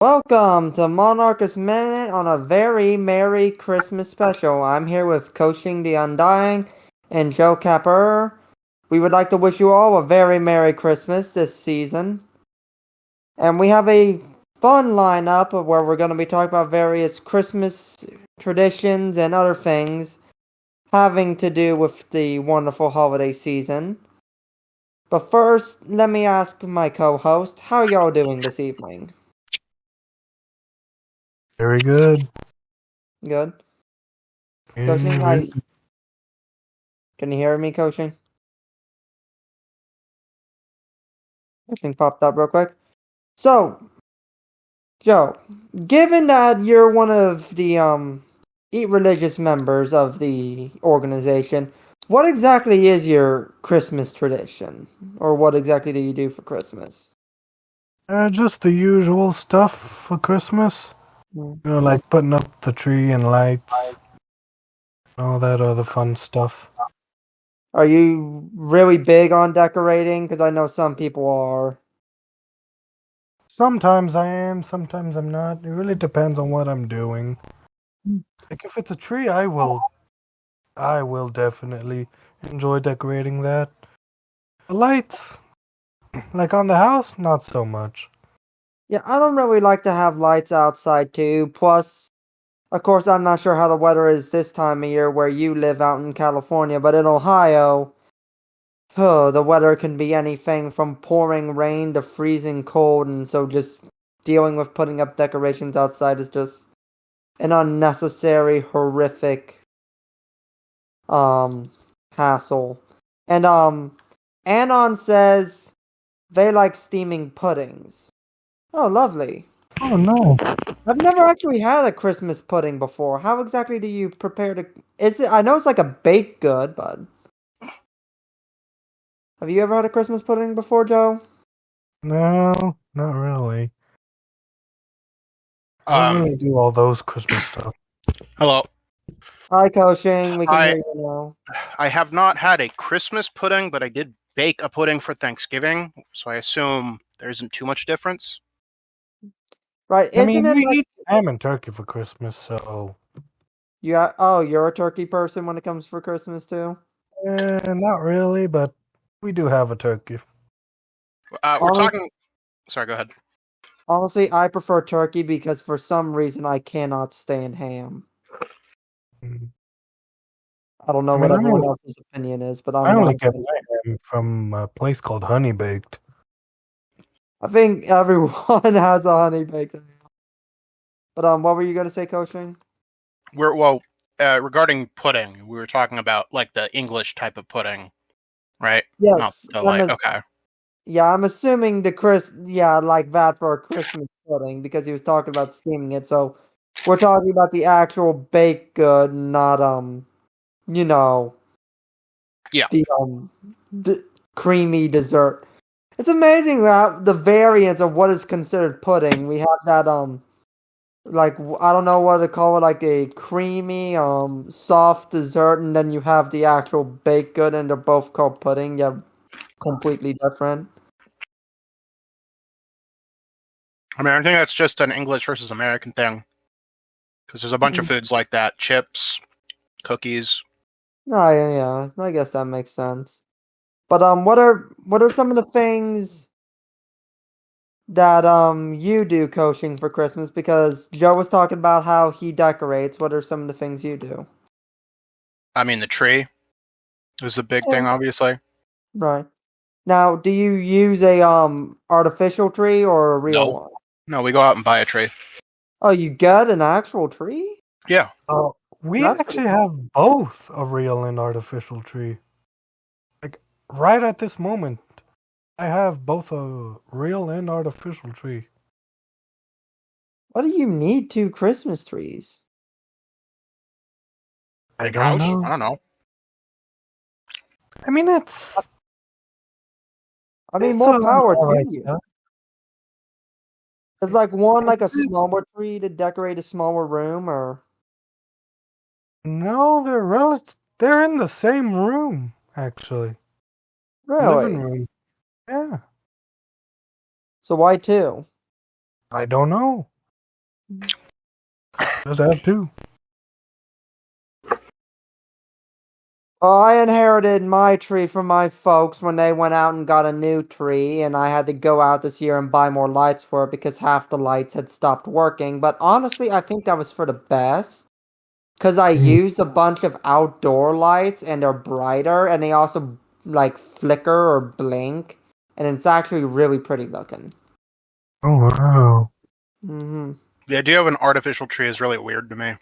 Welcome to Monarchist Minute on a very Merry Christmas special. I'm here with Coaching the Undying and Joe Capper. We would like to wish you all a very Merry Christmas this season. And we have a fun lineup of where we're going to be talking about various Christmas traditions and other things having to do with the wonderful holiday season. But first, let me ask my co-host, how y'all doing this evening? Very good. Good? Coaching, Very can you hear me, Coaching? Coaching popped up real quick. So, Joe, given that you're one of the religious members of the organization, what exactly is your Christmas tradition? Or what exactly do you do for Christmas? just the usual stuff for Christmas. Hmm. Like putting up the tree and lights, all that other fun stuff. Are you really big on decorating? Because I know some people are. Sometimes I am, sometimes I'm not. It really depends on what I'm doing. Like if it's a tree, I will definitely enjoy decorating that. The lights, like on the house, not so much. Yeah, I don't really like to have lights outside too. Plus, of course, I'm not sure how the weather is this time of year where you live out in California, but in Ohio, the weather can be anything from pouring rain to freezing cold, and so just dealing with putting up decorations outside is just an unnecessary, horrific, um, hassle. And, Anon says they like steaming puddings. Oh, lovely. Oh no. I've never actually had a Christmas pudding before. How exactly do you prepare to? Is it? I know it's like a baked good, but have you ever had a Christmas pudding before, Joe? No, not really. I don't Um, really do all those Christmas stuff. Hello. Hi, Coaching. We can I hear you now. I have not had a Christmas pudding, but I did bake a pudding for Thanksgiving, so I assume there isn't too much difference. Right? I Isn't mean, it we like eat ham and turkey for Christmas, so yeah? Oh, you're a turkey person when it comes for Christmas too. not really, but we do have a turkey. We're Honest, talking. Sorry, go ahead. honestly, I prefer turkey because for some reason I cannot stand ham. Mm. I don't know I what mean, everyone else's opinion is, but I I'm not only a get fan. my ham from a place called Honey Baked. I think everyone has a honey bacon. But what were you gonna say, Coaching? Regarding pudding, we were talking about like the English type of pudding, right? Not Yes, the like. Okay. yeah, I'm assuming yeah, like that for a Christmas pudding because he was talking about steaming it. So we're talking about the actual baked good, not you know, Yeah. the creamy dessert. It's amazing how the variance of what is considered pudding. We have that like I don't know what to call it, like a creamy soft dessert, and then you have the actual baked good, and they're both called pudding. Yeah, completely different. I mean, I think that's just an English versus American thing because there's a bunch of foods like that: chips, cookies. Oh, yeah, I guess that makes sense. But what are some of the things that you do coaching for Christmas? Because Joe was talking about how he decorates. What are some of the things you do? I mean, the tree is a big Yeah. thing, obviously. Right. Now, do you use a artificial tree or a real No. one? No, we go out and buy a tree. Oh, you get an actual tree? Yeah. We That's pretty actually cool. have both a real and artificial tree. Like right at this moment, I have both a real and artificial tree. What do you need two Christmas trees? I Big don't house? I know. don't know. I mean, it's I mean, it's more power to alright you. stuff. Is like one like a smaller tree to decorate a smaller room, or No, they're in the same room, actually. Living really? room. Yeah. So why two? I don't know. Just have two. I inherited my tree from my folks when they went out and got a new tree, and I had to go out this year and buy more lights for it because half the lights had stopped working. But honestly, I think that was for the best because I used a bunch of outdoor lights and they're brighter and they also like flicker or blink, and it's actually really pretty looking. Oh wow! Hmm. The idea of an artificial tree is really weird to me.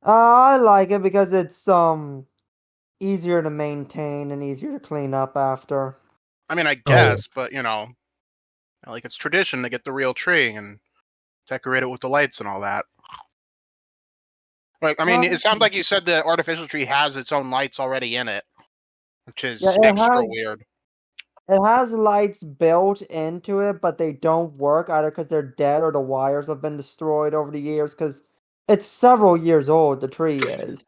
I like it because it's easier to maintain and easier to clean up after. I mean, I guess, but like it's tradition to get the real tree and decorate it with the lights and all that. Like, I mean, it sounds like you said the artificial tree has its own lights already in it, which is Yeah, extra weird. it has lights built into it, but they don't work either because they're dead or the wires have been destroyed over the years because it's several years old, the tree is.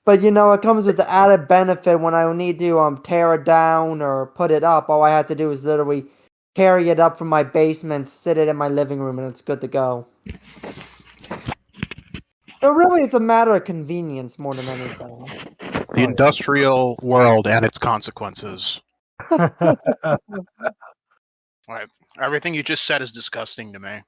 But it comes with the added benefit when I need to tear it down or put it up, all I have to do is literally carry it up from my basement, sit it in my living room, and it's good to go. So really it's a matter of convenience more than anything. The industrial world and its consequences. Like, everything you just said is disgusting to me.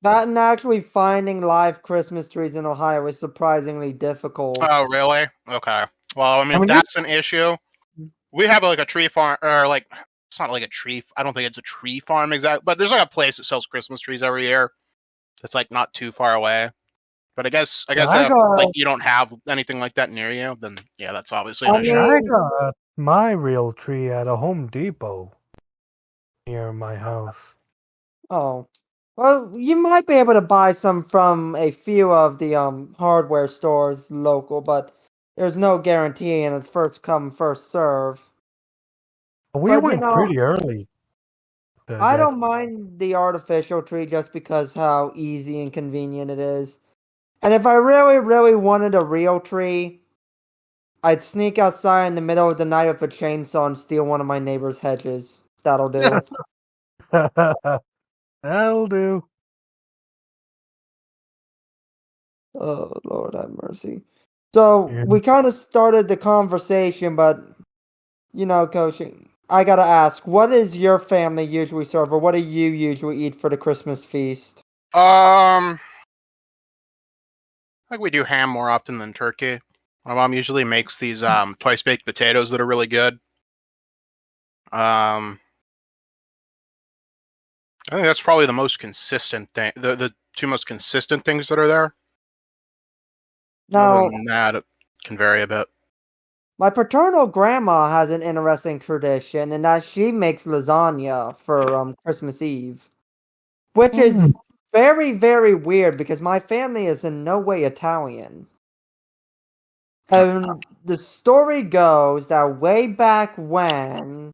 That and actually finding live Christmas trees in Ohio is surprisingly difficult. Oh, really? Okay. Well, I mean, if that's an issue, we have like a tree farm, or like, it's not like a tree. I don't think it's a tree farm exactly, but there's like a place that sells Christmas trees every year. It's like not too far away. But I guess if like you don't have anything like that near you, then yeah, that's obviously an issue. I got my real tree at a Home Depot near my house. Oh. Well, you might be able to buy some from a few of the hardware stores local, but there's no guarantee and it's first come, first serve. We went pretty early. I don't mind the artificial tree just because how easy and convenient it is. And if I really, really wanted a real tree, I'd sneak outside in the middle of the night with a chainsaw and steal one of my neighbor's hedges. That'll do. That'll do. Oh, Lord have mercy. So, we kind of started the conversation, but, coaching, I gotta ask, what does your family usually serve, or what do you usually eat for the Christmas feast? I think we do ham more often than turkey. My mom usually makes these twice baked potatoes that are really good. I think that's probably the most consistent thing. The two most consistent things that are there. Now, other than that, it can vary a bit. My paternal grandma has an interesting tradition, in that she makes lasagna for Christmas Eve, which is very, very weird because my family is in no way Italian. And the story goes that way back when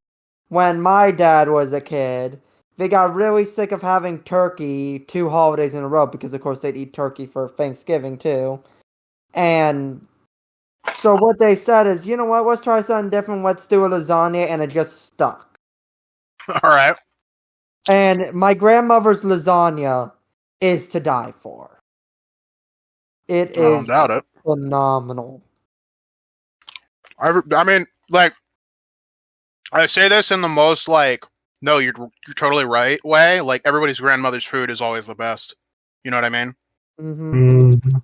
my dad was a kid, they got really sick of having turkey 2 holidays in a row because, of course, they'd eat turkey for Thanksgiving too. And so what they said is, you know what, let's try something different. Let's do a lasagna, and it just stuck. All right. And my grandmother's lasagna is to die for. It is phenomenal. I mean, like, I say this in the most no, you're totally right way. Like, everybody's grandmother's food is always the best. You know what I mean? Mm-hmm.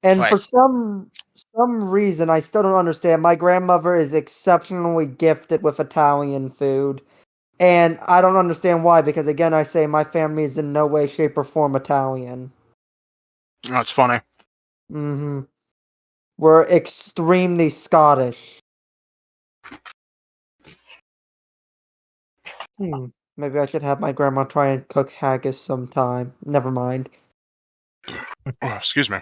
And for some reason, I still don't understand. My grandmother is exceptionally gifted with Italian food. And I don't understand why, because again, I say my family is in no way, shape, or form Italian. That's funny. Mm-hmm. We're extremely Scottish. Maybe I should have my grandma try and cook haggis sometime. Never mind. Oh, excuse me.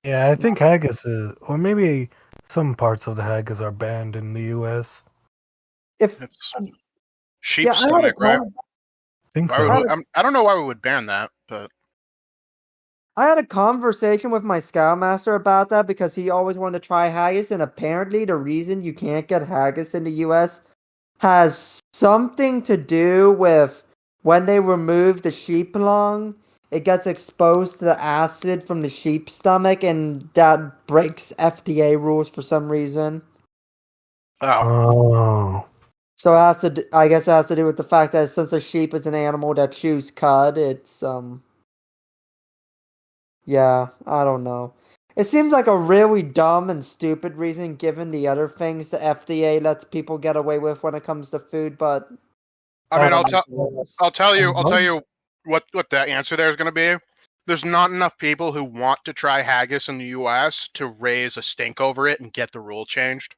Yeah, I think haggis is, or maybe some parts of the haggis are banned in the U.S. If it's sheep's stomach, right? I think so. I don't know why we would ban that, but I had a conversation with my scoutmaster about that because he always wanted to try haggis, and apparently the reason you can't get haggis in the U.S. has something to do with when they remove the sheep lung, it gets exposed to the acid from the sheep's stomach, and that breaks FDA rules for some reason. Oh. So I guess it has to do with the fact that since a sheep is an animal that chews cud, it's yeah, I don't know. It seems like a really dumb and stupid reason given the other things the FDA lets people get away with when it comes to food, but I mean, I'll tell you what the answer there is going to be. There's not enough people who want to try haggis in the U.S. to raise a stink over it and get the rule changed.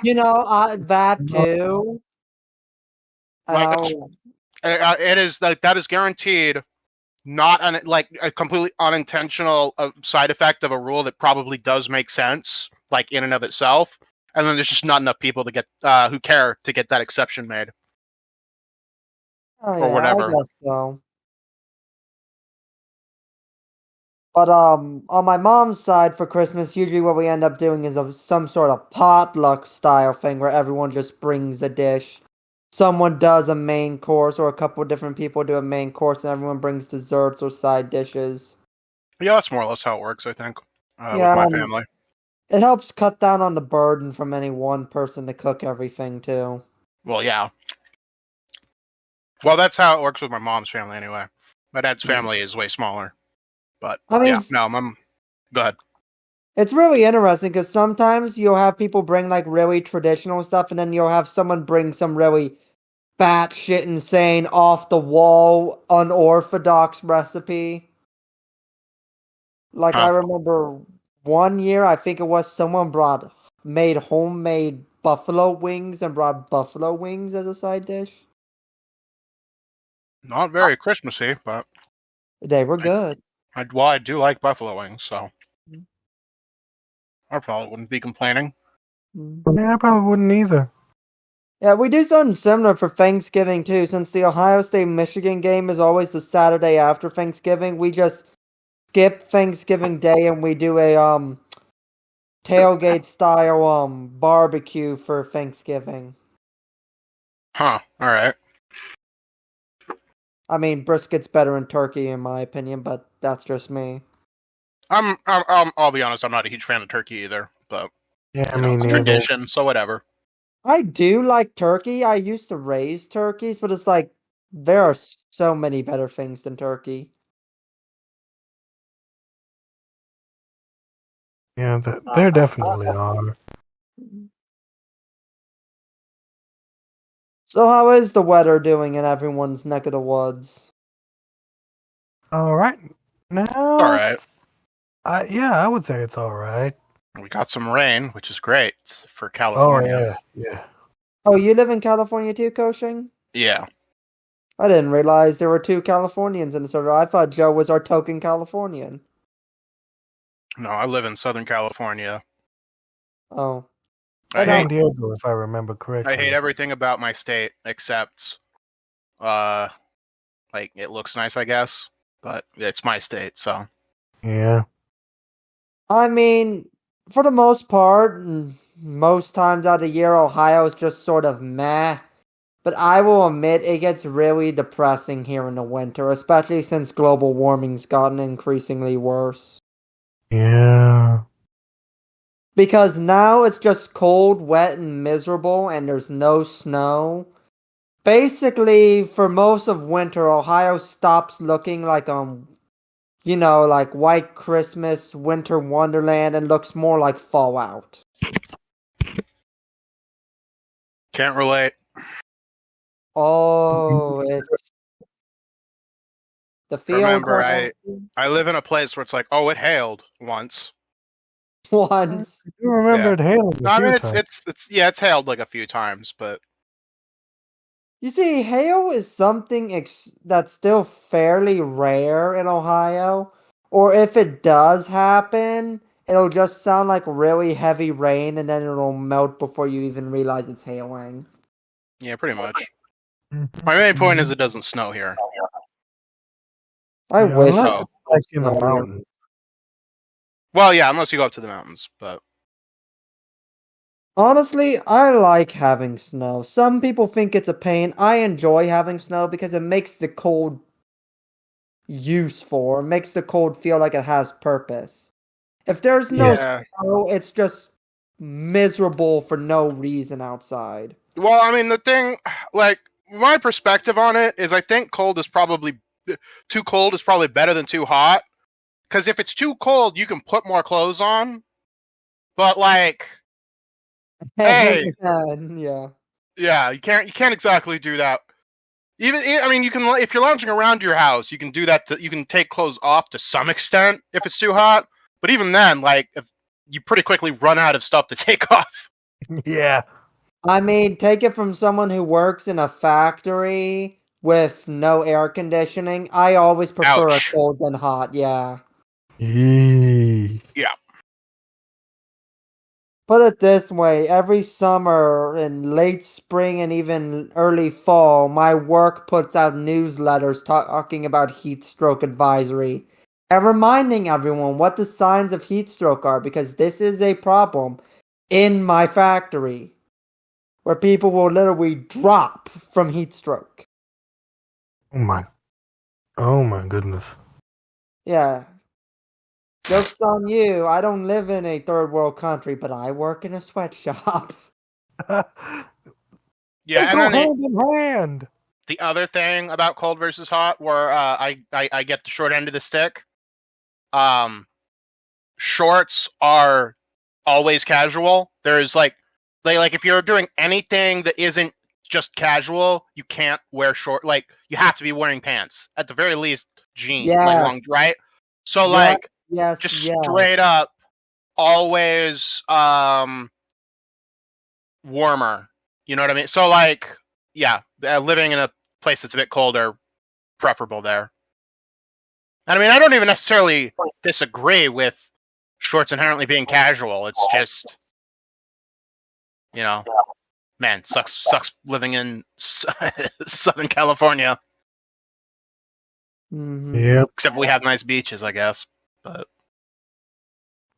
That too. It is like that is guaranteed not a completely unintentional side effect of a rule that probably does make sense, like in and of itself. And then there's just not enough people to get who care to get that exception made. Oh, or yeah, whatever. I guess so. But on my mom's side for Christmas, usually what we end up doing is some sort of potluck style thing where everyone just brings a dish. Someone does a main course, or a couple of different people do a main course, and everyone brings desserts or side dishes. Yeah, that's more or less how it works, I think, Yeah, with my family. it helps cut down on the burden from any one person to cook everything, too. Well, yeah. Well, that's how it works with my mom's family, anyway. My dad's family is way smaller. But, I mean, yeah, no, go ahead. It's really interesting because sometimes you'll have people bring like really traditional stuff, and then you'll have someone bring some really batshit insane, off the wall, unorthodox recipe. Like I remember one year, I think it was someone made homemade buffalo wings and brought buffalo wings as a side dish. Not very Christmassy, but They were good. I do like buffalo wings, so I probably wouldn't be complaining. Yeah, I probably wouldn't either. Yeah, we do something similar for Thanksgiving too. Since the Ohio State-Michigan game is always the Saturday after Thanksgiving, we just skip Thanksgiving Day and we do a tailgate style barbecue for Thanksgiving. Huh, alright. I mean, brisket's better than turkey in my opinion, but that's just me. I'll be honest, I'm not a huge fan of turkey either, but Yeah, it's tradition, so whatever. I do like turkey. I used to raise turkeys, but it's like there are so many better things than turkey. Yeah, there definitely are. So how is the weather doing in everyone's neck of the woods? All right. Now, All right. I would say it's all right. We got some rain, which is great for California. Oh, yeah. Oh, you live in California too, Koshing? Yeah. I didn't realize there were two Californians in the server. I thought Joe was our token Californian. No, I live in Southern California. Oh. San Diego, if I remember correctly. I hate everything about my state except, like, it looks nice, I guess, but it's my state, so. Yeah. I mean, for the most part, most times out of the year, Ohio is just sort of meh. But I will admit it gets really depressing here in the winter, especially since global warming's gotten increasingly worse. Yeah. Because now it's just cold, wet, and miserable, and there's no snow. Basically, for most of winter, Ohio stops looking like like White Christmas, Winter Wonderland, and looks more like Fallout. Can't relate. Oh, it's the field. Remember, I live in a place where it's like, oh, it hailed once. Once. You remember it hailing a few times. It's hailed like a few times, but You see, hail is something that's still fairly rare in Ohio. Or if it does happen, it'll just sound like really heavy rain and then it'll melt before you even realize it's hailing. Yeah, pretty much. My main point is it doesn't snow here. I wish unless it's like in the mountains. Well, yeah, unless you go up to the mountains, but Honestly, I like having snow. Some people think it's a pain. I enjoy having snow because it makes the cold useful. It makes the cold feel like it has purpose. If there's no Yeah. snow, it's just miserable for no reason outside. Well, I mean, the thing, like, my perspective on it is I think too cold is probably better than too hot. Because if it's too cold, you can put more clothes on. But, like, hey, Yeah. yeah, you can't exactly do that. I mean, you can, if you're lounging around your house, you can do that. You can take clothes off to some extent if it's too hot. But even then, like, if you pretty quickly run out of stuff to take off. Yeah. I mean, take it from someone who works in a factory with no air conditioning. I always prefer a Ouch. cold than hot, yeah. Yee. Yeah. Put it this way, every summer and late spring and even early fall, my work puts out newsletters talking about heat stroke advisory and reminding everyone what the signs of heat stroke are because this is a problem in my factory where people will literally drop from heat stroke. Oh my goodness. Yeah. Joke's on you. I don't live in a third world country, but I work in a sweatshop. They Yeah, and go then hand in hand. the other thing about cold versus hot, where I get the short end of the stick. Shorts are always casual. There's like if you're doing anything that isn't just casual, you can't wear short. Like you have to be wearing pants at the very least, jeans, like Yes, long, right? So yes, like yes, just straight yes. up, always warmer. You know what I mean? So like yeah, living in a place that's a bit colder, preferable there. And I mean, I don't even necessarily disagree with shorts inherently being casual. It's just, you know, man, sucks living in Southern California. Hmm. Yep. Except we have nice beaches, I guess. But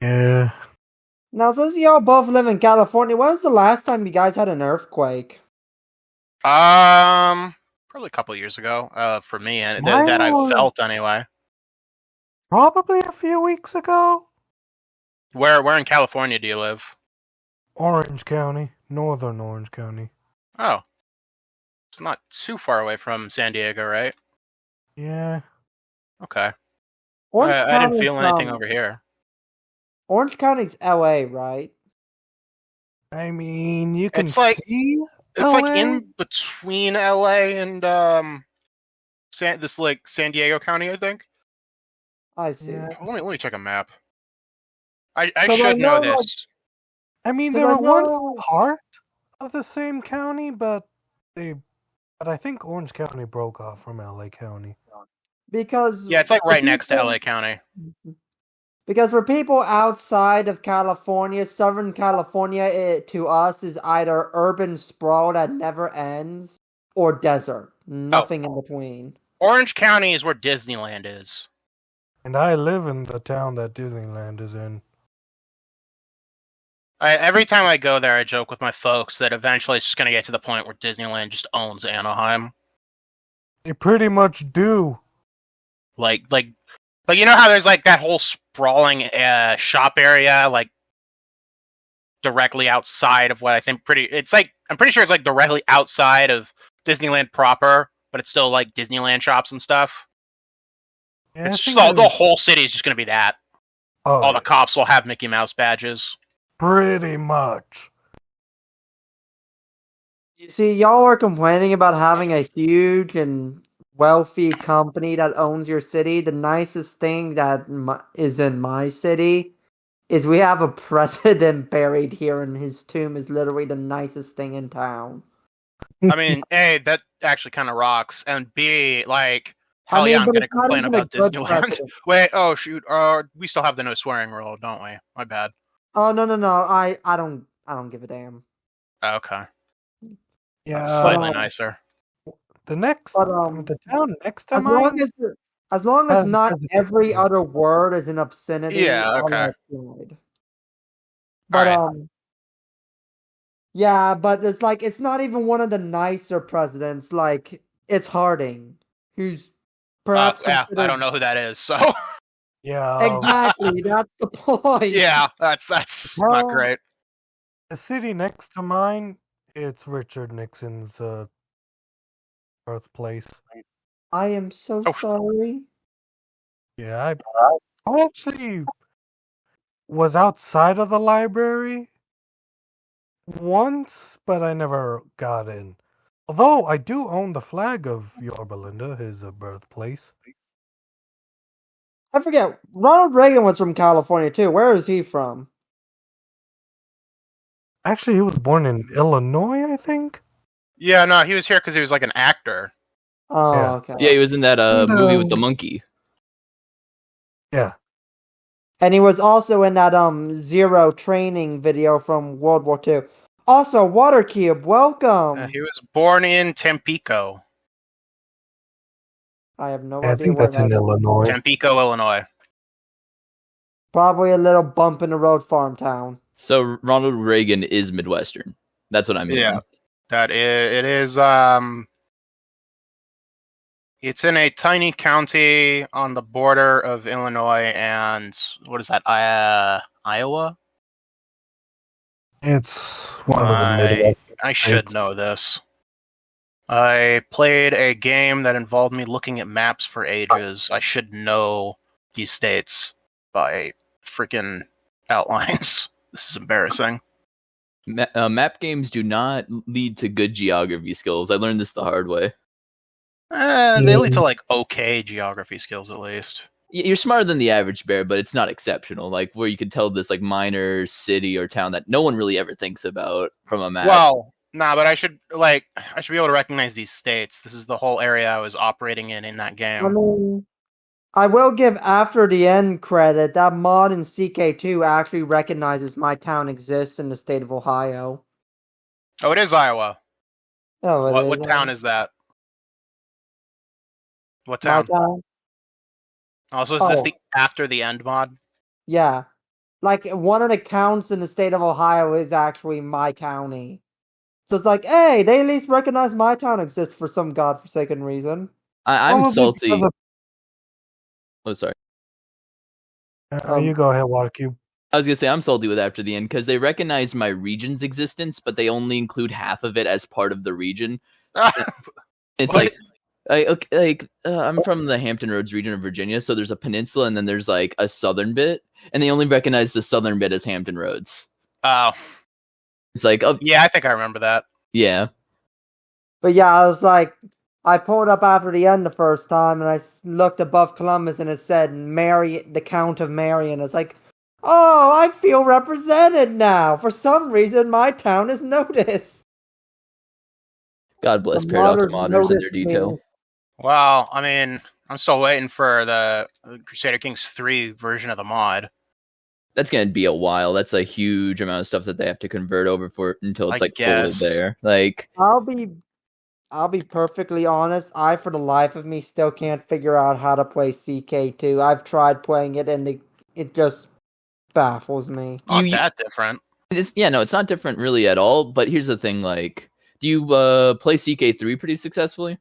Yeah. Now, since y'all both live in California, when was the last time you guys had an earthquake? probably a couple of years ago, for me, and Mine that I've was felt anyway. probably a few weeks ago. Where in California do you live? Orange County, northern Orange County. Oh, it's not too far away from San Diego, right? Yeah. Okay. Orange I didn't County's feel anything over here. Orange County's LA, right? I mean, you can It's like see it's like LA. in between LA and San Diego County, I think. I see. Yeah. Let me check a map. I Because I should know know, like, this. I mean, they because I were once know, part of the same county, but I think Orange County broke off from LA County. because Yeah, it's like for right next to people, LA County. because for people outside of California, Southern California, to us is either urban sprawl that never ends or desert, Oh, nothing in between. Orange County is where Disneyland is. And I live in the town that Disneyland is in. Every time I go there, I joke with my folks that eventually it's just going to get to the point where Disneyland just owns Anaheim. They pretty much do. Like, you know how there's like that whole sprawling shop area, like directly outside of what I think I'm pretty sure it's like directly outside of Disneyland proper, but it's still like Disneyland shops and stuff. Yeah, It's just the whole city is just going to be that. All the cops will have Mickey Mouse badges. Pretty much. You see, y'all are complaining about having a huge and wealthy company that owns your city. The nicest thing that is in my city is we have a president buried here, and his tomb is literally the nicest thing in town. I mean, A, that actually kind of rocks, and B, like, I hell yeah, mean, I'm but gonna it's not complain even a about good Disneyland. president. Wait, oh shoot, we still have the no swearing rule, don't we? My bad. Oh no! I don't give a damn. Okay, Yeah. that's slightly nicer. The town next to as long mine as as long as has not has a every president. other word is an obscenity, Yeah, I'll okay. let it slide. All But right. Yeah, but it's like it's not even one of the nicer presidents. Like it's Harding, who's perhaps Yeah, I considered don't know who that is. So Yeah. exactly. That's the point. yeah, that's not Well, great. the city next to mine, it's Richard Nixon's birthplace. I am so Oh, sorry. Yeah, I actually was outside of the library once, but I never got in. Although I do own the flag of Yorba Linda, his birthplace. I forget. Ronald Reagan was from California too. Where is he from? Actually, he was born in Illinois, I think. yeah, no, he was here because he was like an actor. Oh, Yeah. okay. Yeah, he was in that And, movie with the monkey. Yeah. And he was also in that Zero training video from World War II. Also, Watercube, welcome. He was born in Tampico, I have no I idea think where that's in that is. Illinois. Tampico, Illinois. Probably a little bump in the road farm town. So Ronald Reagan is Midwestern. That's what I'm hearing. Yeah. That it is. It's in a tiny county on the border of Illinois and what is that? Iowa. It's one of the Midwest. I should states. know this. I played a game that involved me looking at maps for ages. I should know these states by freaking outlines. This is embarrassing. Map games do not lead to good geography skills. I learned this the hard way. They lead to like okay geography skills at least. You're smarter than the average bear, but it's not exceptional. Like where you could tell this like minor city or town that no one really ever thinks about from a map. Well, nah, but I should be able to recognize these states. This is the whole area I was operating in that game. I mean, I will give After the End credit. That mod in CK2 actually recognizes my town exists in the state of Ohio. Oh, it is Iowa. Oh, it is. What town is that? What My town? town? Also, is this Oh. the After the End mod? Yeah. Like, one of the counts in the state of Ohio is actually my county. So it's like, hey, they at least recognize my town exists for some godforsaken reason. I'm Probably salty. because Oh, sorry. You go ahead, Watercube. I was gonna say I'm salty with After the End because they recognize my region's existence, but they only include half of it as part of the region. It's What? I'm from the Hampton Roads region of Virginia, so there's a peninsula and then there's like a southern bit, and they only recognize the southern bit as Hampton Roads. Oh, It's like, oh yeah, I think I remember that. yeah, But yeah, I was like, I pulled up After the End the first time, and I looked above Columbus, and it said Mary, the Count of Marion. It's like, oh, I feel represented now. For some reason, my town is noticed. God bless The Paradox modders modders and their noticed me. detail. Well, I mean, I'm still waiting for the Crusader Kings 3 version of the mod. That's gonna be a while. That's a huge amount of stuff that they have to convert over for until it's I like fully guess. there. Like, I'll be perfectly honest. I, for the life of me, still can't figure out how to play CK2. I've tried playing it, and it just baffles me. Not that different. it's not different really at all. But here's the thing: like, do you play CK3 pretty successfully?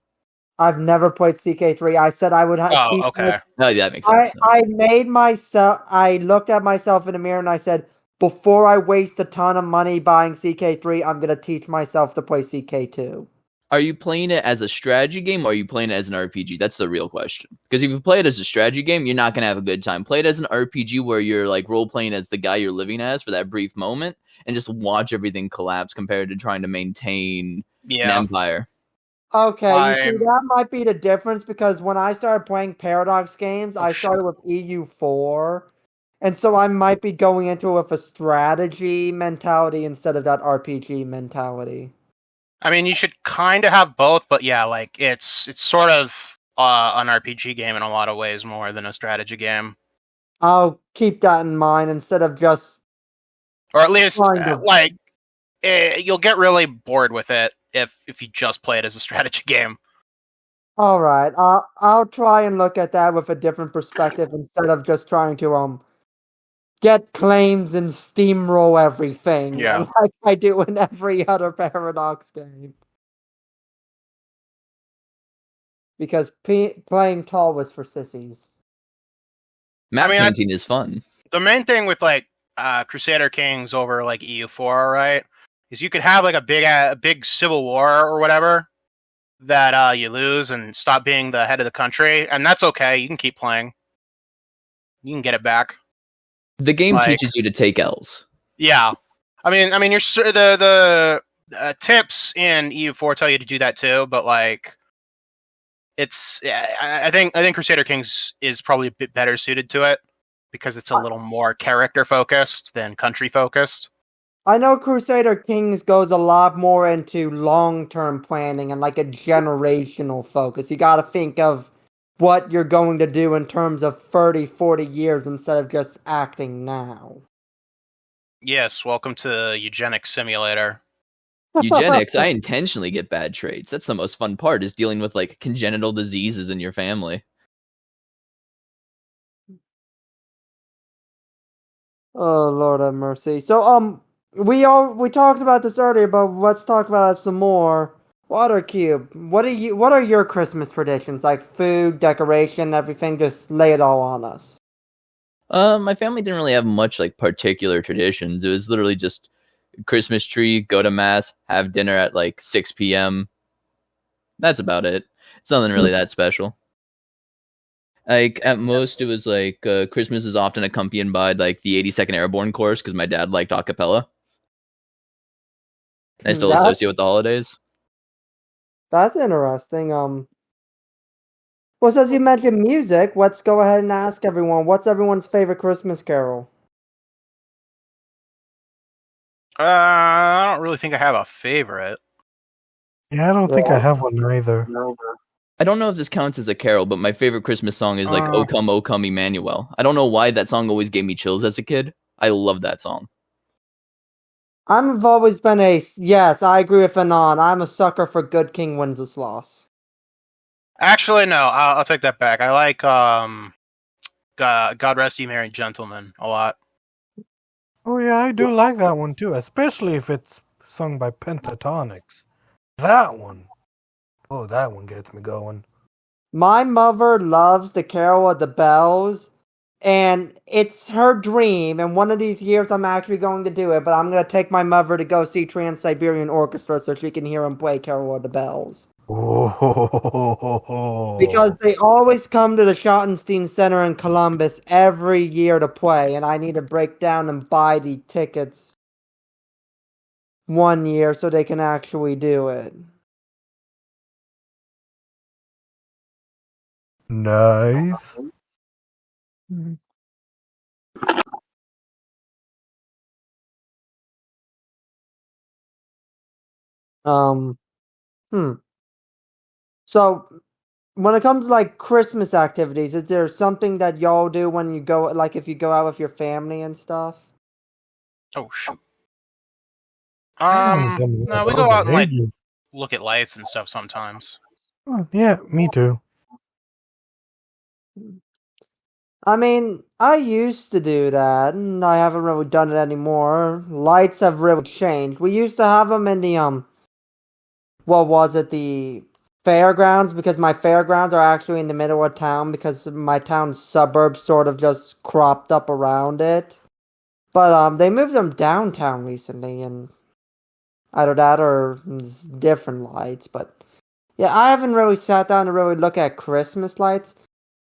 I've never played CK3. I said I would Oh, okay. No, yeah, that makes sense. I made myself. I looked at myself in the mirror and I said, before I waste a ton of money buying CK3, I'm gonna teach myself to play CK2. Are you playing it as a strategy game or are you playing it as an RPG? That's the real question. Because if you play it as a strategy game, you're not going to have a good time. Play it as an RPG where you're like role playing as the guy you're living as for that brief moment and just watch everything collapse compared to trying to maintain an empire. Okay, you see, that might be the difference because when I started playing Paradox games, I started with EU4. And so I might be going into it with a strategy mentality instead of that RPG mentality. I mean, you should kind of have both, but yeah, like it's sort of an RPG game in a lot of ways more than a strategy game. I'll keep that in mind instead of just, or at least you'll get really bored with it if you just play it as a strategy game. All right, I'll try and look at that with a different perspective instead of just trying to get claims and steamroll everything, Yeah. like I do in every other Paradox game. Because playing tall was for sissies. Map painting is fun. The main thing with like Crusader Kings over like EU4, right, is you could have like a big civil war or whatever that you lose and stop being the head of the country, and that's okay. You can keep playing. You can get it back. The game teaches you to take L's. Yeah, I mean, the tips in EU4 tell you to do that too, but like, I think Crusader Kings is probably a bit better suited to it because it's a little more character focused than country focused. I know Crusader Kings goes a lot more into long-term planning and like a generational focus. You got to think of what you're going to do in terms of 30, 40 years instead of just acting now. Yes, welcome to Eugenics Simulator. Eugenics, I intentionally get bad traits. That's the most fun part, is dealing with like congenital diseases in your family. Oh, Lord have mercy. So, we talked about this earlier, but let's talk about it some more. Watercube, what are your Christmas traditions? Like food, decoration, everything? Just lay it all on us. My family didn't really have much like particular traditions. It was literally just Christmas tree, go to mass, have dinner at like 6 p.m. That's about it. It's nothing really that special. Like at most, it was like Christmas is often accompanied by like the 82nd Airborne Course because my dad liked a cappella. I still associate with the holidays. That's interesting. Well, since you mentioned music, let's go ahead and ask everyone, what's everyone's favorite Christmas carol? I don't really think I have a favorite. Yeah, I don't think I have one either. I don't know if this counts as a carol, but my favorite Christmas song is like O Come, Emmanuel. I don't know why that song always gave me chills as a kid. I love that song. I've always been yes, I agree with Anon. I'm a sucker for Good King Wenceslas. Actually, no, I'll take that back. I like God Rest Ye Merry Gentlemen a lot. Oh yeah, I do like that one too, especially if it's sung by Pentatonics. That one. Oh, that one gets me going. My mother loves the Carol of the Bells, and it's her dream, and one of these years I'm actually going to do it, but I'm going to take my mother to go see Trans-Siberian Orchestra so she can hear him play Carol of the Bells. Oh. Because they always come to the Schottenstein Center in Columbus every year to play, and I need to break down and buy the tickets one year so they can actually do it. Nice. So, when it comes to like Christmas activities, is there something that y'all do when you go, like if you go out with your family and stuff? Oh shoot. No, we go out and like look at lights and stuff sometimes. Oh, yeah, me too. I mean, I used to do that, and I haven't really done it anymore. Lights have really changed. We used to have them in the, what was it, the fairgrounds, because my fairgrounds are actually in the middle of town, because my town's suburbs sort of just cropped up around it. But, they moved them downtown recently, and either that or different lights, but yeah, I haven't really sat down to really look at Christmas lights.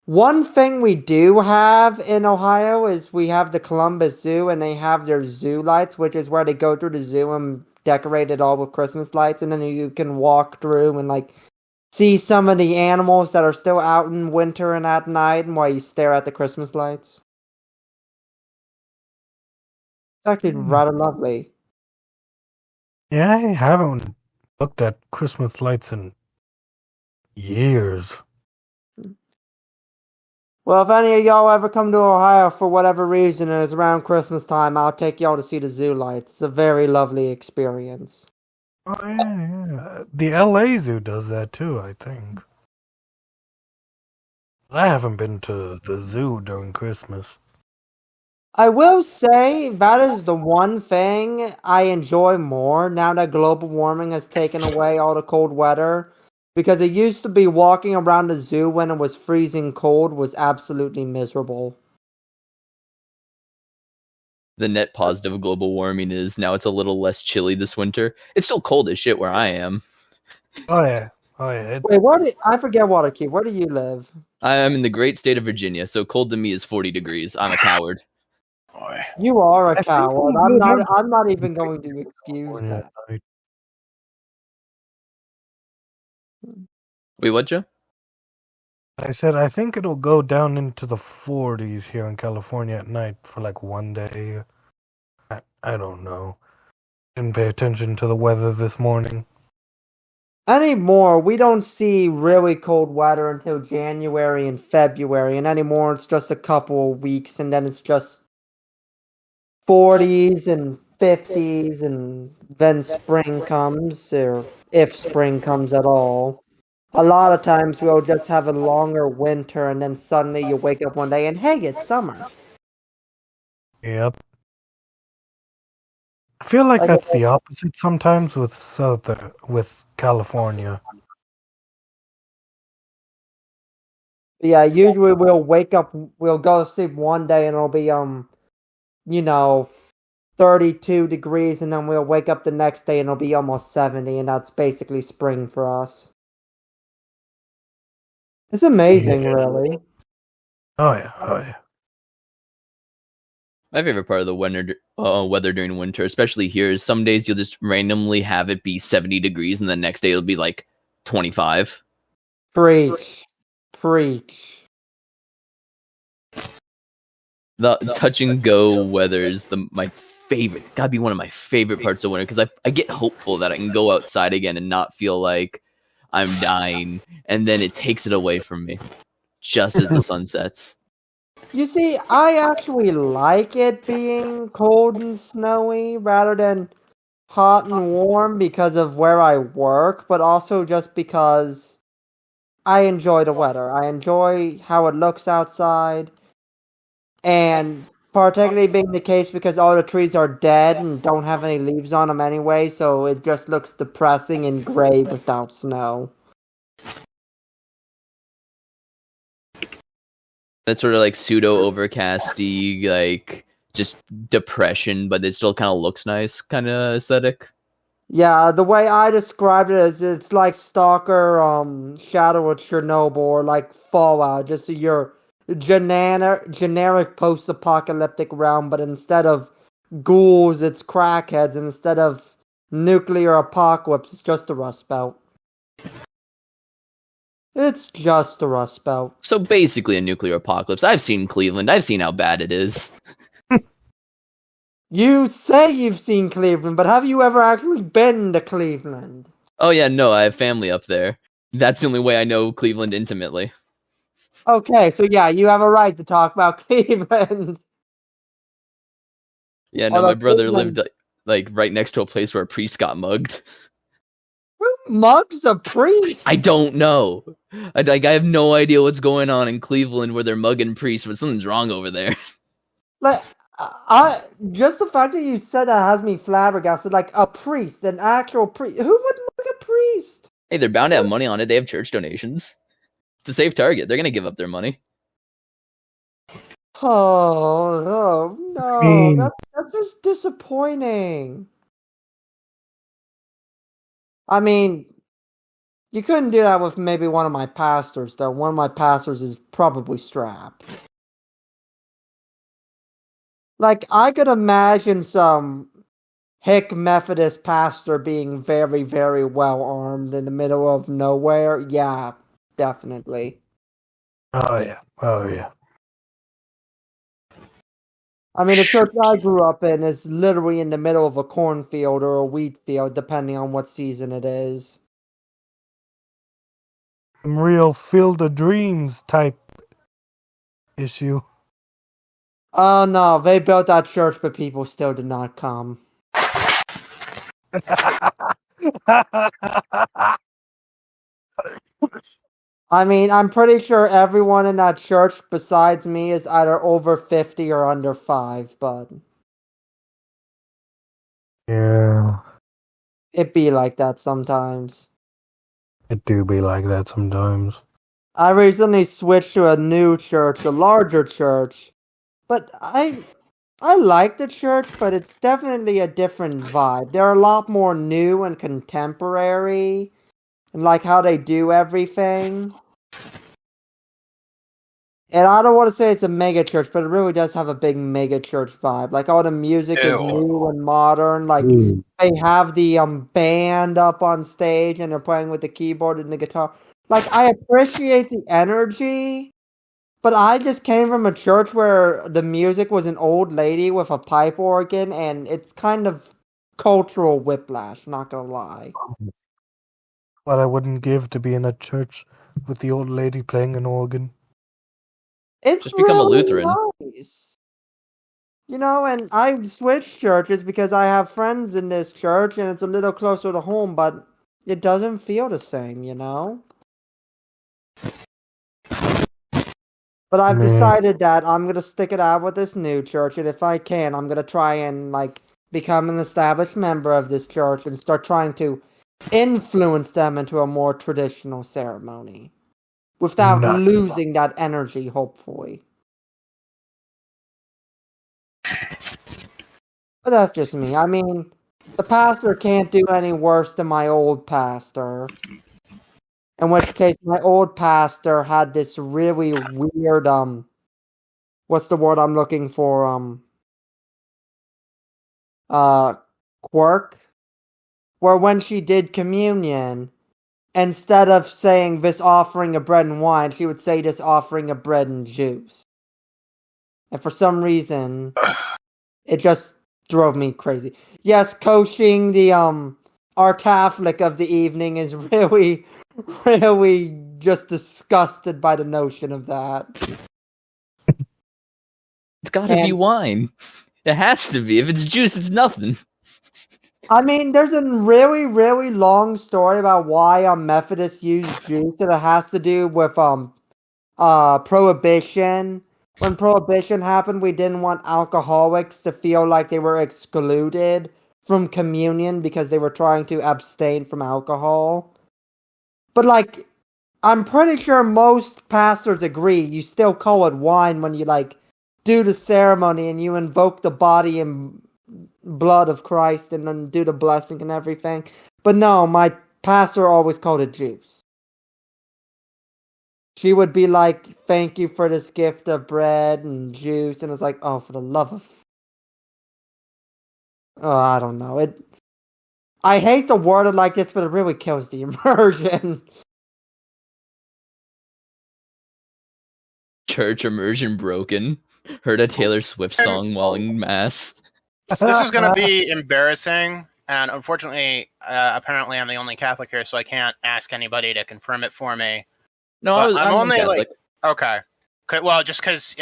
One thing we do have in Ohio is we have the Columbus Zoo, and they have their zoo lights, which is where they go through the zoo and decorate it all with Christmas lights, and then you can walk through and like see some of the animals that are still out in winter and at night, and while you stare at the Christmas lights. It's actually rather lovely. Yeah, I haven't looked at Christmas lights in years. Well, if any of y'all ever come to Ohio for whatever reason and it's around Christmas time, I'll take y'all to see the zoo lights. It's a very lovely experience. Oh, yeah. The LA Zoo does that too, I think. I haven't been to the zoo during Christmas. I will say that is the one thing I enjoy more now that global warming has taken away all the cold weather. Because it used to be walking around the zoo when it was freezing cold was absolutely miserable. The net positive of global warming is now it's a little less chilly this winter. It's still cold as shit where I am. Oh yeah. Oh yeah. Wait, I forget Waterkey. Where do you live? I am in the great state of Virginia, so cold to me is 40 degrees. I'm a coward. Boy. You are a I think coward. it'll go down to I'm not even going to excuse California that. at night. Wait, what, Joe? I said I think it'll go down into the 40s here in California at night for like one day. I don't know. Didn't pay attention to the weather this morning. Anymore, we don't see really cold weather until January and February, and anymore it's just a couple of weeks, and then it's just 40s and 50s, and then spring comes, or if spring comes at all. A lot of times we'll just have a longer winter, and then suddenly you wake up one day and hey, it's summer. Yep. I feel like Like, that's the opposite sometimes with California. yeah, usually we'll wake up, we'll go to sleep one day, and it'll be 32 degrees, and then we'll wake up the next day and it'll be almost 70, and that's basically spring for us. It's amazing, Yeah. really. Oh yeah. Oh yeah. My favorite part of the weather during winter, especially here, is some days you'll just randomly have it be 70 degrees, and the next day it'll be like 25. Preach. Preach. The touch and go weather is my favorite. Gotta be one of my favorite parts of winter because I get hopeful that I can go outside again and not feel like I'm dying, and then it takes it away from me just as the sun sets. You see, I actually like it being cold and snowy rather than hot and warm because of where I work, but also just because I enjoy the weather. I enjoy how it looks outside, and particularly being the case because all the trees are dead and don't have any leaves on them anyway, so it just looks depressing and gray without snow. That sort of like pseudo overcasty, like just depression, but it still kind of looks nice, kind of aesthetic. Yeah, the way I described it is it's like Stalker, Shadow of Chernobyl, or like Fallout, just your generic post-apocalyptic realm, but instead of ghouls, it's crackheads, and instead of nuclear apocalypse, it's just a Rust Belt. It's just a Rust Belt. So basically a nuclear apocalypse. I've seen Cleveland. I've seen how bad it is. You say you've seen Cleveland, but have you ever actually been to Cleveland? Oh yeah, no, I have family up there. That's the only way I know Cleveland intimately. Okay, so yeah, you have a right to talk about Cleveland. Yeah, no, my brother lived like right next to a place where a priest got mugged. Who mugs a priest? I don't know. I have no idea what's going on in Cleveland where they're mugging priests, but something's wrong over there. Like, just the fact that you said that has me flabbergasted. Like a priest, an actual priest. Who would mug a priest? Hey, they're bound to have money on it. They have church donations. It's a safe target. They're gonna give up their money. Oh no, that's just disappointing. I mean, you couldn't do that with maybe one of my pastors, though. One of my pastors is probably strapped. Like, I could imagine some hick Methodist pastor being very, very well armed in the middle of nowhere. Yeah, definitely. Oh yeah. Oh yeah. I mean, the church I grew up in is literally in the middle of a cornfield or a wheat field, depending on what season it is. Real Field of Dreams type issue. Oh no, they built that church, but people still did not come. I mean, I'm pretty sure everyone in that church besides me is either over 50 or under 5, but Yeah, it be like that sometimes. it do be like that sometimes. I recently switched to a new church, a larger church, but I like the church, but it's definitely a different vibe. They're a lot more new and contemporary, and like how they do everything. And I don't want to say it's a mega church, but it really does have a big mega church vibe. Like all the music is Ew. new and modern. Like they have the band up on stage and they're playing with the keyboard and the guitar. Like I appreciate the energy, but I just came from a church where the music was an old lady with a pipe organ, and it's kind of cultural whiplash, not gonna lie. What I wouldn't give to be in a church with the old lady playing an organ. It's Just become a really Lutheran. nice. You know, and I switched churches because I have friends in this church and it's a little closer to home, but it doesn't feel the same, you know? But I've Meh. decided that I'm gonna stick it out with this new church, and if I can, I'm gonna try and like become an established member of this church and start trying to influence them into a more traditional ceremony without Nuts. losing that energy, hopefully. But that's just me. I mean, the pastor can't do any worse than my old pastor. In which case, my old pastor had this really weird, what's the word I'm looking for? Quirk? Where when she did communion, instead of saying this offering of bread and wine, she would say this offering of bread and juice. And for some reason, it just drove me crazy. Yes, coaching the our Catholic of the evening is really just disgusted by the notion of that. It's gotta be And- wine. It has to be. If it's juice, it's nothing. I mean, there's a really long story about why Methodists use juice, and it has to do with prohibition. When prohibition happened, we didn't want alcoholics to feel like they were excluded from communion because they were trying to abstain from alcohol. But like, I'm pretty sure most pastors agree you still call it wine when you like do the ceremony and you invoke the body and blood of Christ and then do the blessing and everything. But no, my pastor always called it juice. She would be like, "Thank you for this gift of bread and juice," and it's like, "Oh, for the love of..." Oh, I don't know. I hate to word it like this, but it really kills the immersion. Church immersion broken. Heard a Taylor Swift song while in mass. This is going to be embarrassing, and unfortunately, apparently I'm the only Catholic here, so I can't ask anybody to confirm it for me. No, But I'm only Catholic. okay. Well, just because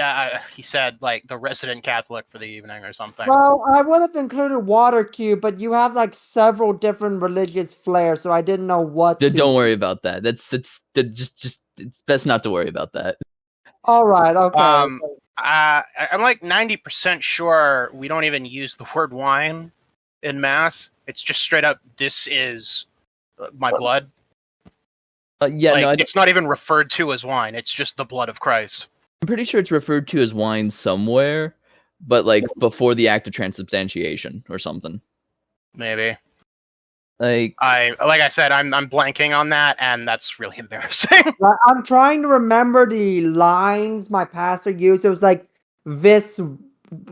he said like the resident Catholic for the evening or something. Well, I would have included water cube, but you have like several different religious flares, so I didn't know what to. Don't worry about that. That's just it's best not to worry about that. All right, okay. I'm like 90% sure we don't even use the word wine in mass. It's just straight up, this is my blood. Yeah, like, no, it's not even referred to as wine. It's just the blood of Christ. I'm pretty sure it's referred to as wine somewhere, but like before the act of transubstantiation or something. Maybe. Like I said, I'm blanking on that, and that's really embarrassing. I'm trying to remember the lines my pastor used. It was like, "This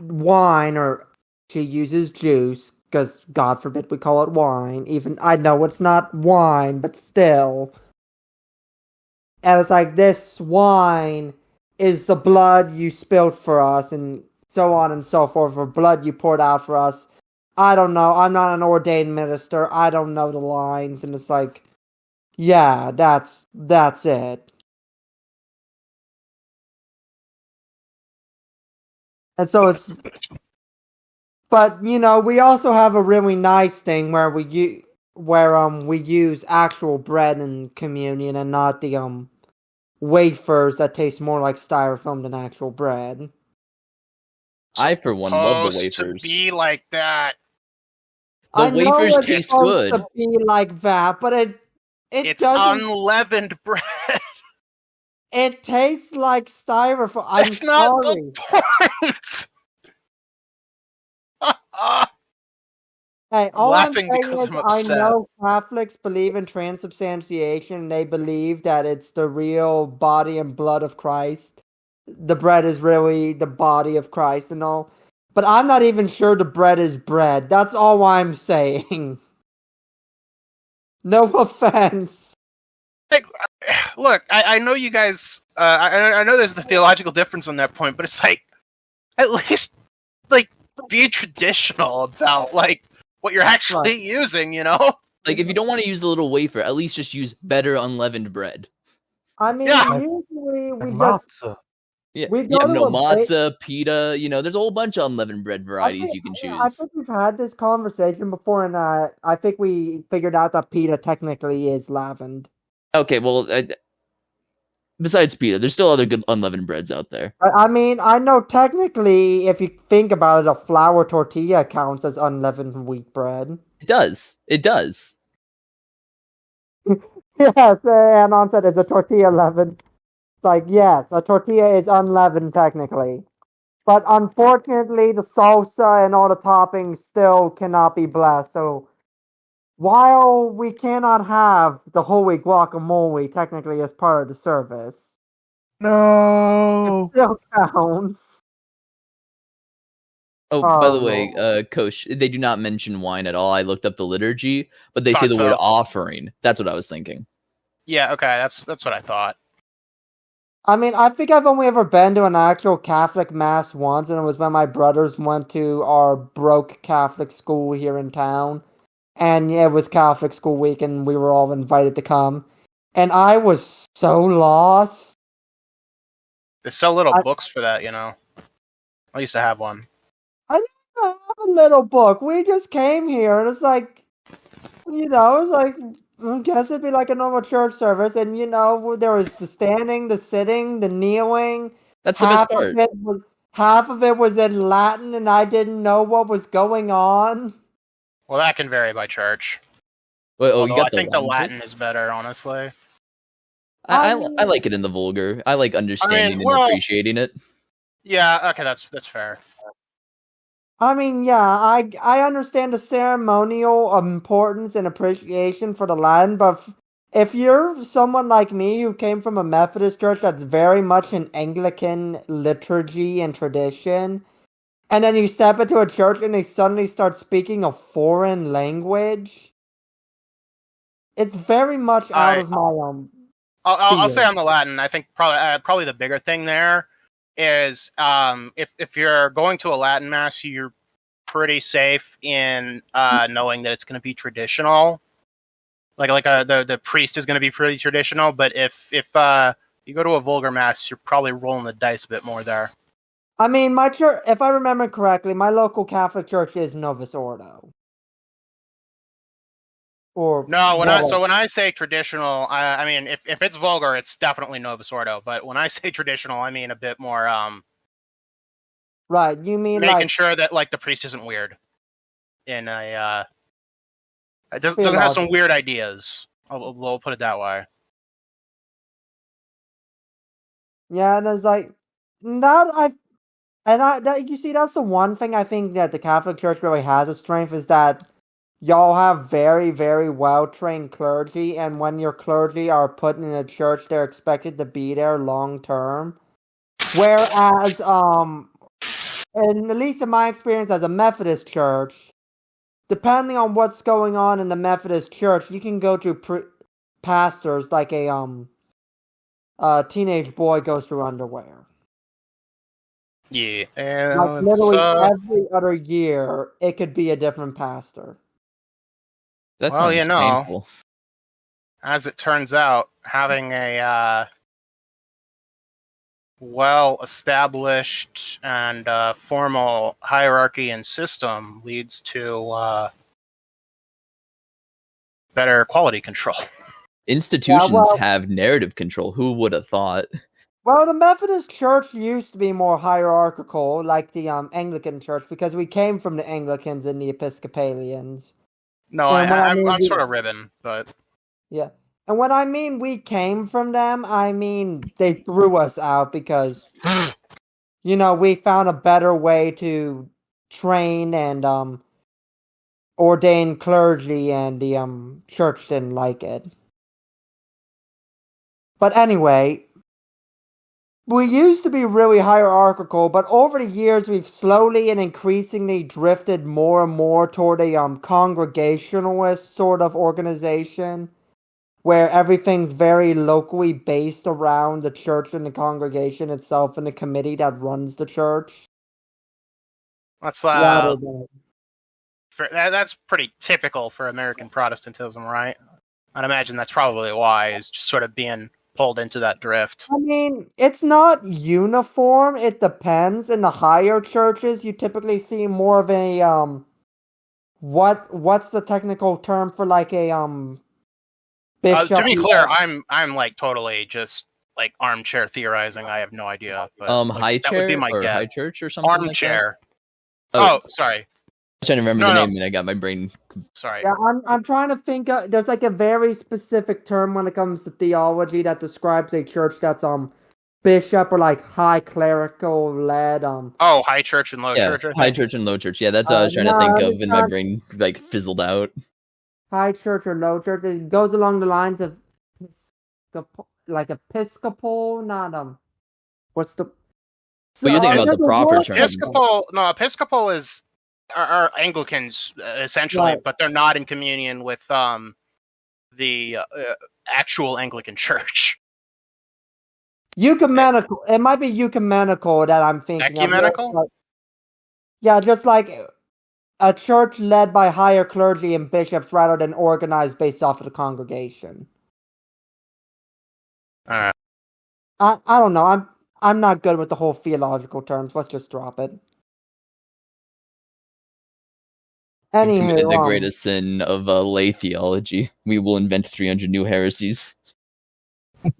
wine," or she uses juice, because God forbid we call it wine. Even I know it's not wine, but still. And it's like, "This wine is the blood you spilled for us," and so on and so forth, or blood you poured out for us. I don't know. I'm not an ordained minister. I don't know the lines, and it's like, yeah, that's it. And so it's, but you know, we also have a really nice thing where we use actual bread in communion and not the wafers that taste more like styrofoam than actual bread. I, for one, love the Supposed to wafers. be like that. The I know wafers it's taste supposed good. to be like that, but it It's doesn't. unleavened bread. It tastes like styrofoam. I'm That's not the sorry. point. Hey, I'm all I'm laughing saying because is I'm I upset. know Catholics believe in transubstantiation. They believe that it's the real body and blood of Christ. The bread is really the body of Christ and all. But I'm not even sure the bread is bread. That's all I'm saying. No offense. Like, look, I know you guys. I know there's the theological difference on that point, but it's like, at least, like, be traditional about like what you're actually using. You know? Like, if you don't want to use the little wafer, at least just use better unleavened bread. I mean, Yeah. usually we And just matzah. Yeah, we yeah, go to no a matzah, pita. There's a whole bunch of unleavened bread I varieties think, you can I choose. think we've had this conversation before, and I think we figured out that pita technically is leavened. Okay, well, besides pita, there's still other good unleavened breads out there. I mean, I know technically, if you think about it, a flour tortilla counts as unleavened wheat bread. It does. It does. Yes, Anon said it's a tortilla leavened. Like, yes, a tortilla is unleavened technically. But unfortunately, the salsa and all the toppings still cannot be blessed. So, while we cannot have the holy guacamole technically as part of the service, it No. still counts. Oh, by the Oh, way, Lord. Coach, they do not mention wine at all. I looked up the liturgy, but they say Thought the word so. offering. That's what I was thinking. Yeah. Okay. That's what I thought. I mean, I think I've only ever been to an actual Catholic mass once, and it was when my brothers went to our broke Catholic school here in town. And yeah, it was Catholic school week, and we were all invited to come. And I was so lost. They sell little I, books for that. You know. I used to have one. I didn't have a little book. We just came here, and it's like, it's like, I guess it'd be like a normal church service. And, there was the standing, the sitting, the kneeling. That's the best part. Half of it was in Latin, and I didn't know what was going on. Well, that can vary by church. Wait, Although you got I think Latin the Latin book? is better, honestly. I like it in the vulgar. I like understanding and appreciating it. Yeah. Okay. That's fair. I mean, yeah, I understand the ceremonial importance and appreciation for the Latin, but if you're someone like me who came from a Methodist church that's very much an Anglican liturgy and tradition, and then you step into a church and they suddenly start speaking a foreign language, it's very much out of my I'll say field. on the Latin. I think probably the bigger thing there is if you're going to a Latin mass, you're pretty safe in knowing that it's going to be traditional. The priest is going to be pretty traditional, but if you go to a vulgar mass, you're probably rolling the dice a bit more there. I mean, my church, if I remember correctly, my local Catholic church is Novus Ordo. Or No, when I say traditional, I mean if it's vulgar, it's definitely Novus Ordo. But when I say traditional, I mean a bit more right, you mean making like sure that like the priest isn't weird in a doesn't have some weird ideas. I'll put it that way. yeah, and it's like you see that's the one thing I think that the Catholic Church really has a strength is that y'all have very, very well trained clergy, and when your clergy are put in a church, they're expected to be there long term. Whereas, and at least in my experience as a Methodist church, depending on what's going on in the Methodist church, you can go to pastors like a teenage boy goes through underwear. Yeah, Like literally every other year, it could be a different pastor. That sounds painful. As it turns out, having a well-established and formal hierarchy and system leads to better quality control. Institutions have narrative control. Who would have thought? Well, the Methodist Church used to be more hierarchical, like the Anglican Church, because we came from the Anglicans and the Episcopalians. No, I'm sort of ribbon, but yeah. And when I mean we came from them, I mean they threw us out because, we found a better way to train and ordain clergy, and the church didn't like it. But anyway, we used to be really hierarchical, but over the years we've slowly and increasingly drifted more and more toward a congregationalist sort of organization, where everything's very locally based around the church and the congregation itself and the committee that runs the church. That's pretty typical for American Protestantism, right? I'd imagine that's probably why, is just sort of being pulled into that drift. I mean, it's not uniform. It depends. In the higher churches, you typically see more of a what's the technical term for like a bishop? To be clear, I'm like totally just like armchair theorizing. I have no idea. But, high chair, that would be my guess. High church or something. Armchair. Like sorry. I'm trying to remember the name, and I got my brain. Sorry. Yeah, I'm trying to think. There's like a very specific term when it comes to theology that describes a church that's bishop or like high clerical led. High church and low church. High church and low church. Yeah, that's what I was trying to think of, and my brain like fizzled out. High church or low church. It goes along the lines of Episcopal, not what's the? But you're thinking about the proper term. Episcopal are Anglicans essentially, right. But they're not in communion with the actual Anglican Church. Ecumenical. It might be ecumenical that I'm thinking. Ecumenical? Yeah, just like a church led by higher clergy and bishops rather than organized based off of the congregation. All right. I don't know. I'm not good with the whole theological terms. Let's just drop it. We've committed the greatest sin of lay theology. We will invent 300 new heresies.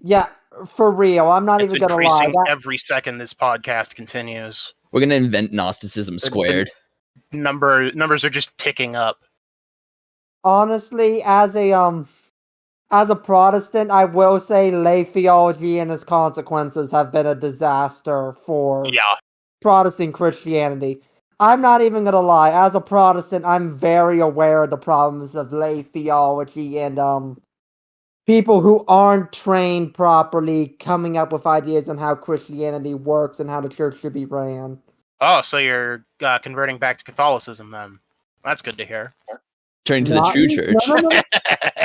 Yeah, for real. I'm not even going to lie. Every second this podcast continues. We're going to invent Gnosticism squared. Numbers are just ticking up. Honestly, as a Protestant, I will say lay theology and its consequences have been a disaster for Protestant Christianity. I'm not even going to lie. As a Protestant, I'm very aware of the problems of lay theology and people who aren't trained properly coming up with ideas on how Christianity works and how the church should be ran. Oh, so you're converting back to Catholicism then. That's good to hear. Turning to the true church.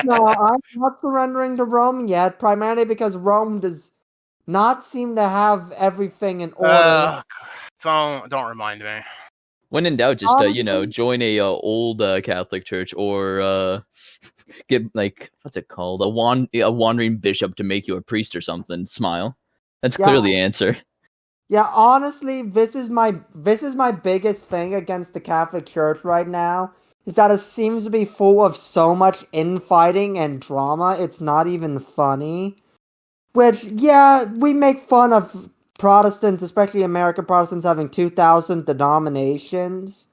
No, I'm not surrendering to Rome yet, primarily because Rome does not seem to have everything in order. Don't remind me. When in doubt, just join a old Catholic church or get like what's it called, a wandering bishop to make you a priest or something. Smile. That's clearly the answer. Yeah, honestly, this is my biggest thing against the Catholic Church right now, is that it seems to be full of so much infighting and drama, it's not even funny. Which, we make fun of Protestants, especially American Protestants, having 2,000 denominations,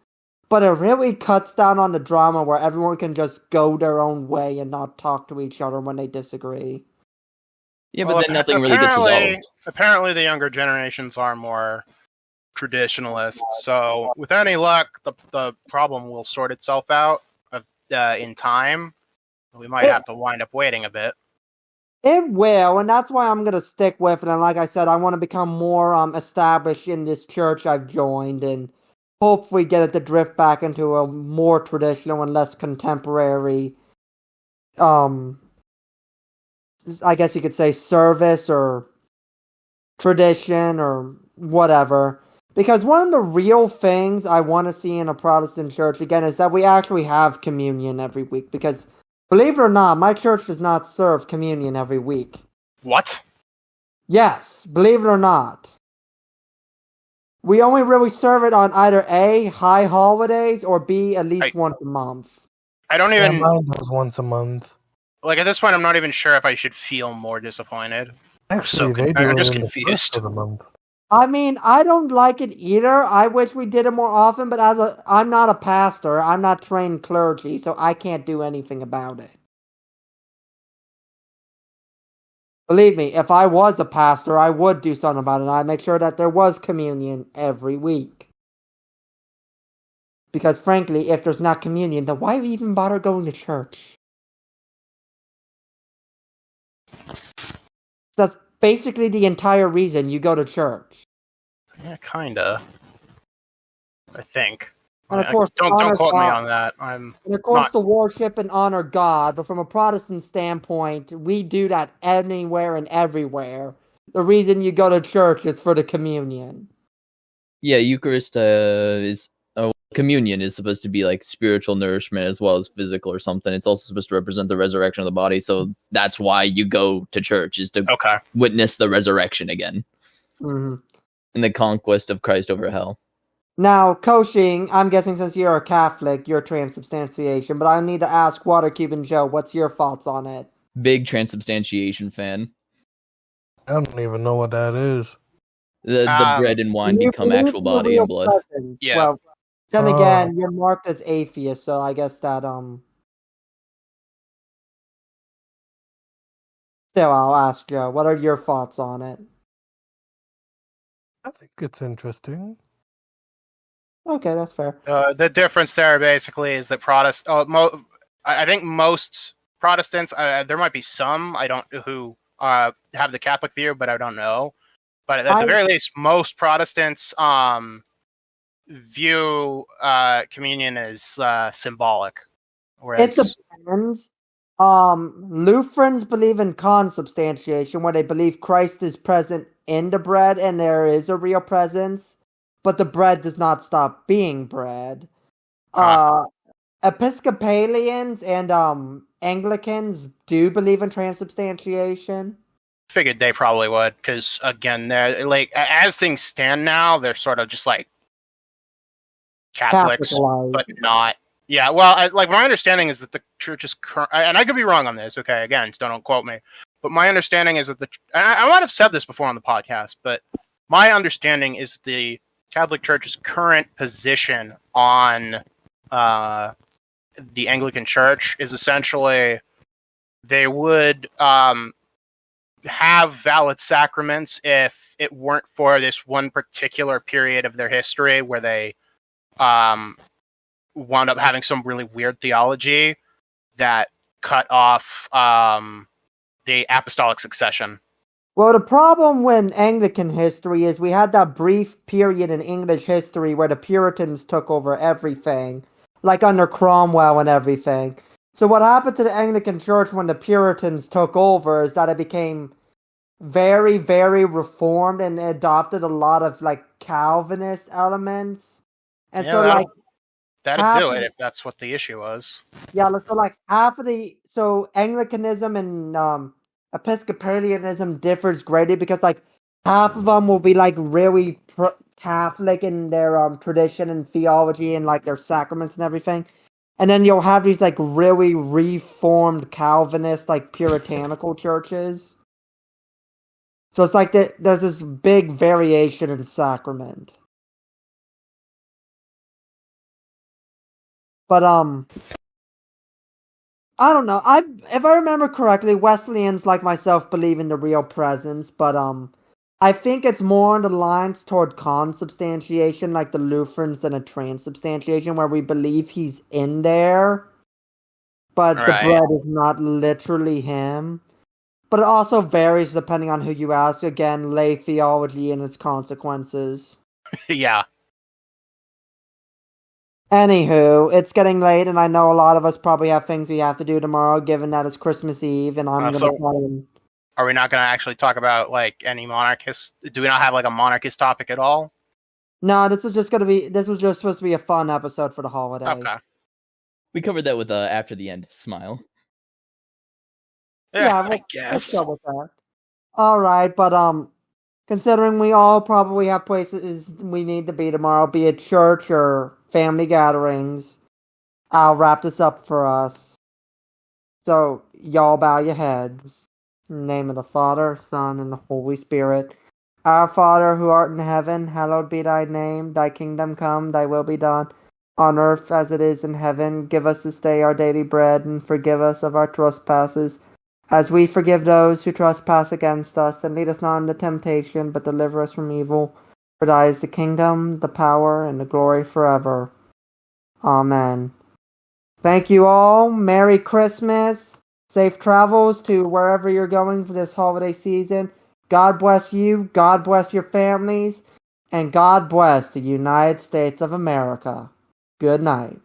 but it really cuts down on the drama where everyone can just go their own way and not talk to each other when they disagree. Yeah, but then nothing really gets resolved. Apparently the younger generations are more traditionalists, so with any luck, the problem will sort itself out in time. We might have to wind up waiting a bit. It will, and that's why I'm going to stick with it. And like I said, I want to become more established in this church I've joined and hopefully get it to drift back into a more traditional and less contemporary, I guess you could say service or tradition or whatever. Because one of the real things I want to see in a Protestant church, again, is that we actually have communion every week. Because believe it or not, my church does not serve communion every week. What? Yes, believe it or not. We only really serve it on either A, high holidays, or B, at least once a month. I don't even... Mine does once a month. Like at this point, I'm not even sure if I should feel more disappointed. Actually, So they do I'm it just in the first confused. of the month. I mean, I don't like it either. I wish we did it more often, but I'm not a pastor. I'm not trained clergy, so I can't do anything about it. Believe me, if I was a pastor, I would do something about it. I'd make sure that there was communion every week. Because frankly, if there's not communion, then why even bother going to church? That's basically the entire reason you go to church. Yeah, kinda. I think. And of course, don't quote me on that. And of course, to worship and honor God, but from a Protestant standpoint, we do that anywhere and everywhere. The reason you go to church is for the communion. Yeah, Eucharist is communion is supposed to be like spiritual nourishment as well as physical or something. It's also supposed to represent the resurrection of the body, so that's why you go to church, is to witness the resurrection again. Mm-hmm. And the conquest of Christ over hell. Now, Koshing, I'm guessing since you're a Catholic, you're transubstantiation, but I need to ask Watercube and Joe, what's your thoughts on it? Big transubstantiation fan. I don't even know what that is. The bread and wine become actual body and blood. Presence. Yeah. Well, then again, you're marked as atheist, so I guess that Still, I'll ask Joe, what are your thoughts on it? I think it's interesting. Okay, that's fair. The difference there basically is that I think most Protestants, there might be some who have the Catholic view, but I don't know. But at the very least, most Protestants view communion as symbolic. Whereas It depends. Lutherans believe in consubstantiation, where they believe Christ is present in the bread and there is a real presence, but the bread does not stop being bread. Episcopalians and Anglicans do believe in transubstantiation. Figured they probably would, because again, they're like, as things stand now, they're sort of just like Catholics, but not. Yeah, well, like my understanding is that the church is and I could be wrong on this. Okay, again, don't quote me. But my understanding is that I might have said this before on the podcast, but my understanding is the Catholic Church's current position on the Anglican Church is essentially they would have valid sacraments if it weren't for this one particular period of their history where they wound up having some really weird theology that cut off the apostolic succession. Well, the problem with Anglican history is we had that brief period in English history where the Puritans took over everything, like under Cromwell and everything. So what happened to the Anglican Church when the Puritans took over is that it became very, very reformed and adopted a lot of like Calvinist elements. And Yeah, so like that'd do it if that's what the issue was. Yeah, so like so Anglicanism and Episcopalianism differs greatly because like half of them will be like really Catholic in their tradition and theology and like their sacraments and everything, and then you'll have these like really reformed Calvinist like puritanical churches. So it's like there's this big variation in sacrament. But I don't know. If I remember correctly, Wesleyans like myself believe in the real presence, but I think it's more on the lines toward consubstantiation, like the Lutherans and a transubstantiation, where we believe he's in there, but the bread is not literally him. But it also varies depending on who you ask. Again, lay theology and its consequences. Yeah. Anywho, it's getting late, and I know a lot of us probably have things we have to do tomorrow, given that it's Christmas Eve, and I'm going to play. Are we not going to actually talk about like any monarchist? Do we not have like a monarchist topic at all? No, this was just supposed to be a fun episode for the holiday. Okay. We covered that with after the end smile. Yeah, I guess. Let's go with that. All right, but considering we all probably have places we need to be tomorrow, be it church or family gatherings, I'll wrap this up for us. So, y'all bow your heads. In the name of the Father, Son, and the Holy Spirit. Our Father, who art in heaven, hallowed be thy name. Thy kingdom come, thy will be done, on earth as it is in heaven. Give us this day our daily bread, and forgive us of our trespasses, as we forgive those who trespass against us. And lead us not into temptation, but deliver us from evil. For thy is the kingdom, the power, and the glory forever. Amen. Thank you all. Merry Christmas. Safe travels to wherever you're going for this holiday season. God bless you. God bless your families. And God bless the United States of America. Good night.